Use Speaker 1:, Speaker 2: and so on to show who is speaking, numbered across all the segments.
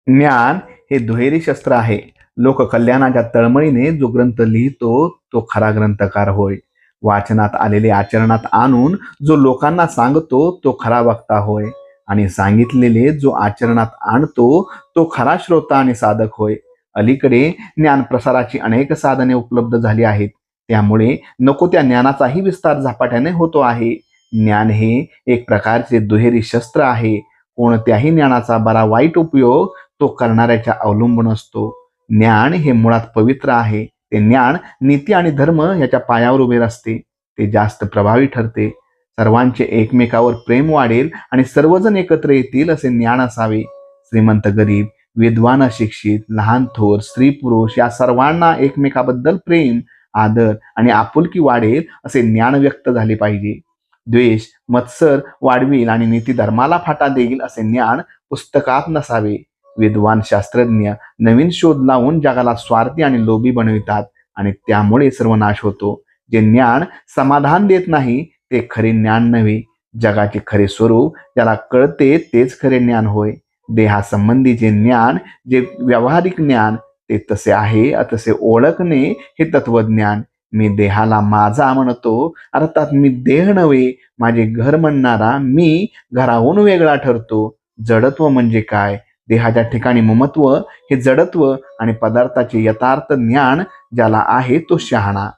Speaker 1: ज्ञान हे दुहेरी शस्त्र आहे. लोककल्याणाच्या तळमळीने जो ग्रंथ लिहितो तो खरा ग्रंथकार होय. वाचनात आलेले आचरणात आणून जो लोकांना सांगतो तो खरा वक्ता होय. आणि सांगितलेले जो आचरणात आणतो तो खरा श्रोता आणि साधक होय. अलीकडे ज्ञान प्रसाराची अनेक साधने उपलब्ध झाली आहेत. त्यामुळे नको त्या ज्ञानाचाही विस्तार झपाट्याने होतो आहे. ज्ञान हे एक प्रकारचे दुहेरी शस्त्र आहे. कोणत्याही ज्ञानाचा बरा वाईट उपयोग तो करणाऱ्याच्या अवलंबून असतो. ज्ञान हे मुळात पवित्र आहे. ते ज्ञान नीती आणि धर्म याच्या पायावर उभे असते. ते जास्त प्रभावी ठरते. सर्वांचे एकमेकावर प्रेम वाढेल आणि सर्वजण एकत्र येतील असे ज्ञान असावे. श्रीमंत गरीब, विद्वान अशिक्षित, लहान थोर, स्त्री पुरुष या सर्वांना एकमेकाबद्दल प्रेम, आदर आणि आपुलकी वाढेल असे ज्ञान व्यक्त झाले पाहिजे. द्वेष, मत्सर वाढविल आणि नीती धर्माला फाटा देईल असे ज्ञान पुस्तकात नसावे. विद्वान शास्त्रज्ञ नवीन शोध लावून जगाला स्वार्थी आणि लोभी बनवितात आणि त्यामुळे सर्वनाश होतो. जे ज्ञान समाधान देत नाही ते खरे ज्ञान नव्हे. जगाचे खरे स्वरूप ज्याला कळते तेच खरे ज्ञान होय. देहासंबंधीचे ज्ञान जे व्यावहारिक ज्ञान ते तसे आहे तसे ओळखणे हे तत्वज्ञान. मी देहाला माझा म्हणतो, अर्थात मी देह नव्हे. माझे घर म्हणणारा मी घराहून वेगळा ठरतो. जडत्व म्हणजे काय? देहाच्या ठिकाणी ममत्व हे जडत्व आणि पदार्थाचे यथार्थ ज्ञान ज्याला आहे तो शहाणा.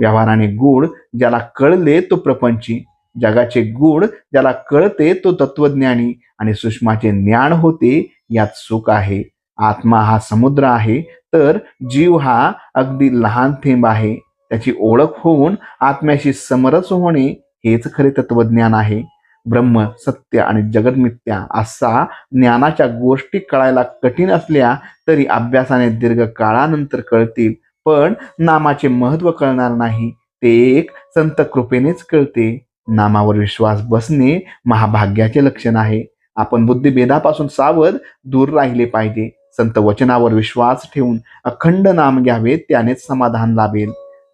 Speaker 1: व्यवहाराने गूढ ज्याला कळले तो प्रपंची. जगाचे गूढ ज्याला कळते तो तत्वज्ञानी आणि सुषमाचे ज्ञान होते यात सुख आहे. आत्मा हा समुद्र आहे तर जीव हा अगदी लहान थेंब आहे. त्याची ओळख होऊन आत्म्याशी समरस होणे हेच खरे तत्वज्ञान आहे. ब्रह्म, सत्य आणि जगन्मिथ्या असा ज्ञानाच्या गोष्टी कळायला कठीण असल्या तरी अभ्यासाने दीर्घ काळानंतर कळतील. पण नामाचे महत्त्व कळणार नाही. ते एक संत कृपेनेच कळते. नामावर विश्वास बसणे महाभाग्याचे लक्षण आहे. आपण बुद्धिभेदापासून सावध दूर राहिले पाहिजे. संत वचनावर विश्वास ठेवून अखंड नाम घ्यावे, त्यानेच समाधान लाभेल.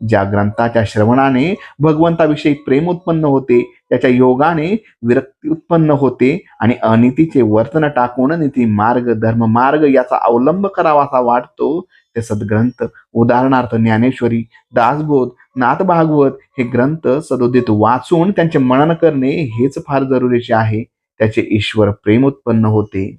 Speaker 1: ज्या ग्रंथाच्या श्रवणाने भगवंताविषयी प्रेम उत्पन्न होते, त्याच्या योगाने विरक्ती उत्पन्न होते आणि अनितीचे वर्तन टाकून नीती मार्ग, धर्म मार्ग याचा अवलंब करावासा वाटतो, ते सद्ग्रंथ उदाहरणार्थ ज्ञानेश्वरी, दासबोध, नाथ भागवत हे ग्रंथ सदोदित वाचून त्यांचे मनन करणे हेच फार जरुरीचे आहे. त्याचे ईश्वर प्रेम उत्पन्न होते.